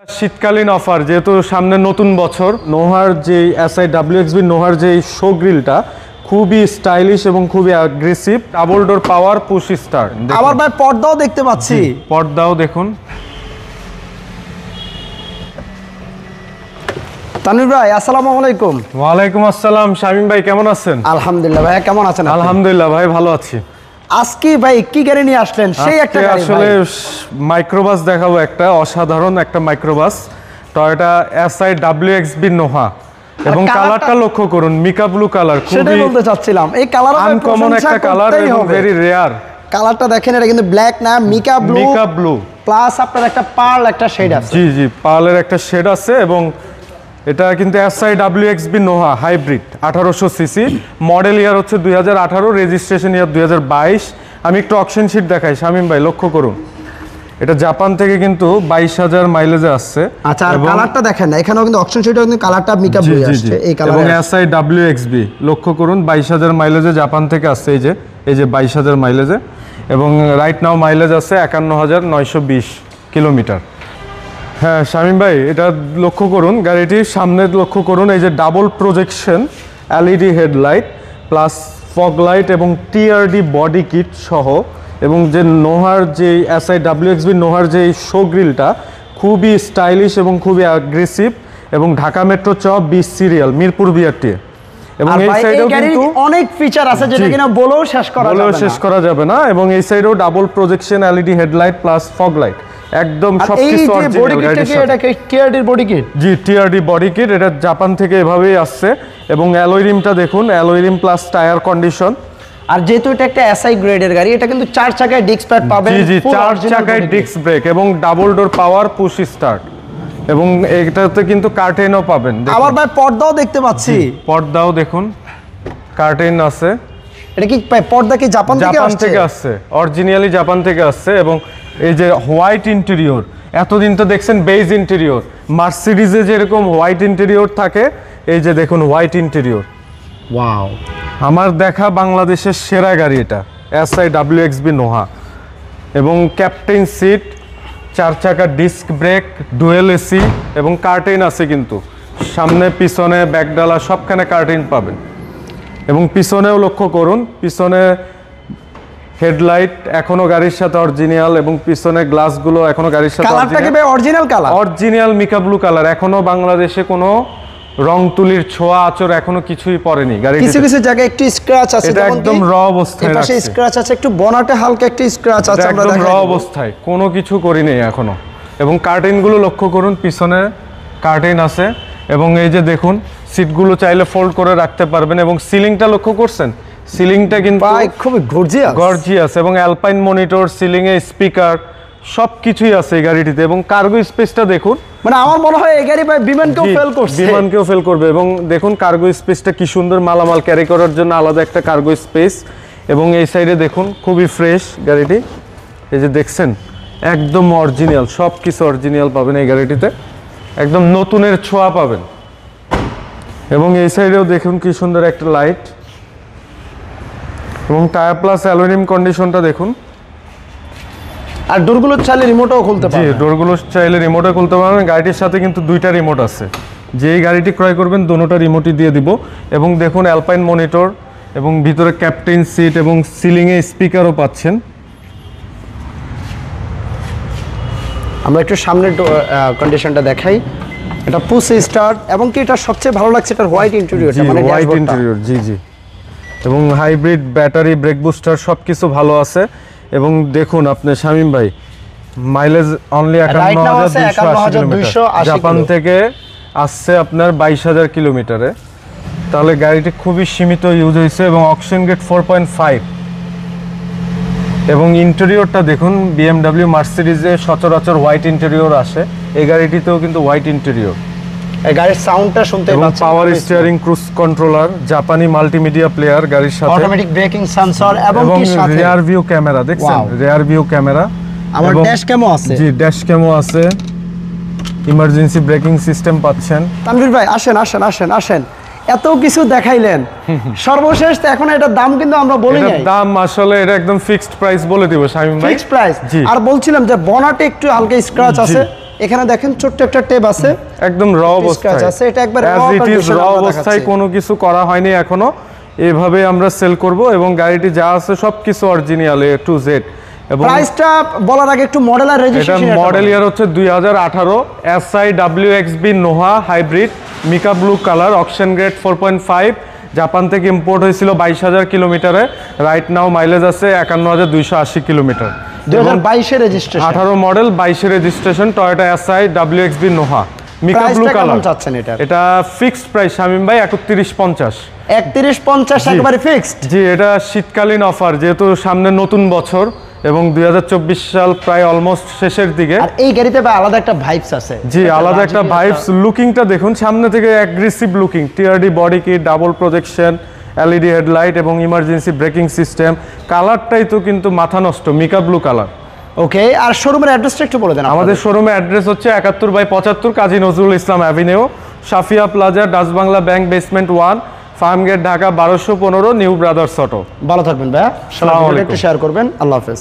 শীতকালীন অফার যেহেতু সামনে নতুন বছর, নোহার যে SIWXB নোহার যে শো গ্রিলটা খুবই স্টাইলিশ এবং খুবই অ্যাগ্রেসিভ, ডাবল ডোর পাওয়ার পুশ স্টার্ট। আবার ভাই পর্দাও দেখতে পাচ্ছি, পর্দাও দেখুন। তানভীর ভাই আসসালামু আলাইকুম। ওয়ালাইকুম আসসালাম। শামীম ভাই কেমন আছেন? আলহামদুলিল্লাহ। ভাই কেমন আছেন? আলহামদুলিল্লাহ ভাই ভালো আছি। আজকে ভাই কি গাড়ি নিয়ে আসলেন? সেই একটা গাড়ি আসলে মাইক্রোবাস দেখাবো, একটা অসাধারণ একটা মাইক্রোবাস টয়োটা SIWXB নোহা, এবং কালারটা লক্ষ্য করুন, মিকা ব্লু কালার। সেটাই বলতে চাচ্ছিলাম, এই কালার আনকমন একটা কালার এবং ভেরি রেয়ার। কালারটা দেখেন, এটা কিন্তু ব্ল্যাক না, মিকা ব্লু প্লাস আপনার একটা পার্ল একটা শেড আছে। জি জি, পার্লের একটা শেড আছে, এবং এটা কিন্তু SIWXB Noha hybrid 1800 CC, model ইয়ার হচ্ছে 2018, রেজিস্ট্রেশন ইয়ার 2022। আমি একটু অকশন শিট দেখাই শামীম ভাই, লক্ষ্য করুন। এটা জাপান থেকে কিন্তু 22,000 মাইলেজে আসছে। আচ্ছা, আর কালারটা দেখেন না, এখানেও কিন্তু অকশন শিটও কিন্তু কালারটা মিকা ব্লু আসছে এই কালার। এবং SIWXB লক্ষ্য করুন, 22,000 মাইলেজে জাপান থেকে আসছে। এই যে 22,000 মাইলেজে, এবং রাইট নাও মাইলেজ আছে 51,920 কিলোমিটার। হ্যাঁ শামীম ভাই, এটা লক্ষ্য করুন, গাড়িটির সামনে লক্ষ্য করুন, এই যে double projection LED headlight plus fog light এবং TRD বডি কিট সহ, এবং যে নোহার যে SIWXB নোহার যে শো গ্রিলটা খুবই স্টাইলিশ এবং খুবই অ্যাগ্রেসিভ, এবং ঢাকা মেট্রো চ 20 সিরিয়াল মিরপুর BRT। এবং এই সাইডেও কিন্তু অনেক ফিচার আছে যেটা কিনা বলেও শেষ করা যাবে না। এবং এই সাইডেও double projection LED headlight plus fog light, একদম সবকিছু অরিজিনাল। এটা কি TRD বডি কিট? জি, TRD বডি কিট, এটা জাপান থেকে এভাবেই আসছে। এবং অ্যালয় রিমটা দেখুন, alloy rim plus tyre condition. আর যেহেতু এটা একটা SI গ্রেডের গাড়ি, এটা কিন্তু 4 চাকায় ডিস্ক প্যাড পাবেন। জি জি, 4 চাকায় ডিস্ক ব্রেক এবং ডাবল ডোর পাওয়ার পুশ স্টার্ট, এবং এটাতে কিন্তু কার্টেনও পাবেন। আবার ভাই পর্দাও দেখতে পাচ্ছি, পর্দাও দেখুন, কার্টেন আছে। এটা কি পর্দা কি জাপান থেকে আসছে? অরিজিনালি জাপান থেকে আসছে। এবং এই যে হোয়াইট ইন্টেরিয়র, এতদিন তো দেখছেন বেজ ইন্টেরিয়র, মার্সিডিজে যেরকম হোয়াইট ইন্টেরিয়র থাকে, এই যে দেখুন হোয়াইট ইন্টেরিয়র। ওয়াও, আমার দেখা বাংলাদেশের সেরা গাড়ি এটা, SIWXB নোহা। এবং ক্যাপ্টেন সিট, 4 চাকা ডিস্ক ব্রেক, ডুয়েল AC, এবং কার্টেন আছে কিন্তু সামনে পিছনে ব্যাকডালা সবখানে কার্টেন পাবেন। এবং পিছনেও লক্ষ্য করুন, পিছনে হেডলাইট এখনো গাড়ির সাথে অরিজিনাল, এবং পিছনে গ্লাসগুলো এখনো গাড়ির সাথে অরিজিনাল মিকা ব্লু কালার। এখনো বাংলাদেশে কোনো রং তুলির ছোঁয়া আচর এখনো কিছুই পড়েনি গাড়িতে। কিছু জায়গায় একটু স্ক্র্যাচ আছে, এটা একদম র অবস্থায় আছে। পাশে স্ক্র্যাচ আছে, একটু বনাটে হালকা একটু স্ক্র্যাচ আছে, আমরা একদম র অবস্থায়, কোনো কিছু করিনি এখনো। এবং কার্টেনগুলো লক্ষ্য করুন, পিছনে কার্টেন আছে। এবং এই যে দেখুন, সিটগুলো চাইলে ফোল্ড করে রাখতে পারবেন। এবং সিলিংটা লক্ষ্য করছেন, সিলিংটা কিন্তু খুব গর্জিয়াস, এবং অ্যালপাইন মনিটর, সিলিং এ স্পিকার সবকিছুই আছে এই গাড়িটিতে। এবং কার্গো স্পেসটা দেখুন, মানে আমার মনে হয় এই গাড়ি ভাই বিমানকেও ফেল করবে। এবং দেখুন কার্গো স্পেসটা কি সুন্দর, মালামাল ক্যারি করার জন্য আলাদা একটা কার্গো স্পেস। এবং এই সাইডে দেখুন খুবই ফ্রেশ গাড়িটি, এই যে দেখছেন একদম অরিজিনাল, সব কিছু অরিজিনাল পাবেন এই গাড়িটিতে, একদম নতুনের ছোঁয়া পাবেন। এবং এই সাইডেও দেখুন কি সুন্দর একটা লাইট, এবং টায়ার প্লাস অ্যালুমিনিয়াম কন্ডিশনটা দেখুন। আর ডোরগুলো চাইলে রিমোটও খুলতে পারবেন। জি, ডোরগুলো চাইলে রিমোটও খুলতে পারবেন। গাড়িটির সাথে কিন্তু 2টা রিমোট আছে, যেই গাড়িটি ক্রয় করবেন দোনোটা রিমোটই দিয়ে দিব। এবং দেখুন অ্যালপাইন মনিটর, এবং ভিতরে ক্যাপ্টেন সিট, এবং সিলিংয়ে স্পিকারও পাচ্ছেন। আমরা একটু সামনের কন্ডিশনটা দেখাই। এটা পুশ স্টার্ট, এবং কি এটা সবচেয়ে ভালো লাগছে এটার হোয়াইট ইন্টেরিয়রটা, মানে হোয়াইট ইন্টেরিয়র। জি জি, এবং হাইব্রিড ব্যাটারি, ব্রেক বুস্টার সবকিছু ভালো আছে। এবং দেখুন আপনি শামীম ভাই, মাইলেজ অনলি 51,280 জাপান থেকে আসছে আপনার 22,000 কিলোমিটারে। তাহলে গাড়িটি খুবই সীমিত ইউজ হয়েছে। এবং অকশন গেট 4.5, এবং ইন্টেরিয়রটা দেখুন, BMW মার্সিডিজে সচরাচর হোয়াইট ইন্টেরিয়র আসে, এই গাড়িটিতেও কিন্তু হোয়াইট ইন্টেরিয়র। এই গাড়ির সাউন্ডটা শুনতে পাচ্ছেন, পাওয়ার স্টিয়ারিং, ক্রুজ কন্ট্রোলার, জাপানি মাল্টিমিডিয়া প্লেয়ার গাড়ির সাথে, অটোমেটিক ব্রেকিং সেন্সর, এবং কি সাথে রিয়ার ভিউ ক্যামেরা দেখছেন, রিয়ার ভিউ ক্যামেরা। আমার ড্যাশ ক্যামও আছে। জি, ড্যাশ ক্যামও আছে, ইমার্জেন্সি ব্রেকিং সিস্টেম পাচ্ছেন। তানভীর ভাই আসেন, এত কিছু দেখাইলেন, সর্বশেষ এখন এটার দাম কিন্তু আমরা বলি নাই। দাম আসলে এটা একদম ফিক্সড প্রাইস বলে দিব শামীম ভাই, ফিক্সড প্রাইস। আর বলছিলাম যে বনাটে একটু হালকা স্ক্র্যাচ আছে, এখানে দেখেন ছোট্ট একটা টেপ আছে, একদম র অবস্থায় আছে, এটা একবার as it is র অবস্থায়, কোনো কিছু করা হয়নি এখনো। এভাবে আমরা সেল করব এবং গাড়িটি যা আছে সবকিছু অরিজিনাল A to Z। এবং প্রাইসটা বলার আগে একটু মডেল আর এটা রেজিস্ট্রেশন মডেল ইয়ার হচ্ছে 2018 SI WXB Noah hybrid mica blue colour auction grade 4.5, Japan থেকে ইম্পোর্ট হয়েছিল 22,000 কিলোমিটারে। রাইট নাও মাইলেজ আছে 51,280 কিলোমিটার। 2022 এর registration, 18 model 22 registration, Toyota SI WXB Noha মিকা ব্লু প্রাইসটা কালার। কেমন চাচ্ছেন এটা? এটা ফিক্সড প্রাইস শামীম ভাই 3150। 3150 একেবারে ফিক্সড। জি, এটা শীতকালীন অফার, যেহেতু সামনে নতুন বছর এবং 2024 সাল প্রায় অলমোস্ট শেষের দিকে। আর এই গাড়িতে ভাই আলাদা একটা ভাইবস আছে। জি, আলাদা একটা ভাইবস। লুকিংটা দেখুন, সামনে থেকে aggressive looking, TRD body kit, double projection, LED headlight এবং ইমার্জেন্সি ব্রেকিং সিস্টেম। কালারটাই তো কিন্তু মাথা নষ্ট, মিকা ব্লু কালার। ওকে, আর শোরুমের অ্যাড্রেসটা একটু বলে দেন। আমাদের শোরুমের অ্যাড্রেস হচ্ছে 71/75 Kazi Nazrul Islam avenue, Safia plaza, Dutch Bangla bank, basement 1, Farmgate, Dhaka 1215, new brothers auto. ভালো থাকবেন ভাইয়া, আসসালামু আলাইকুম। একটু শেয়ার করবেন। আল্লাহ হাফেজ।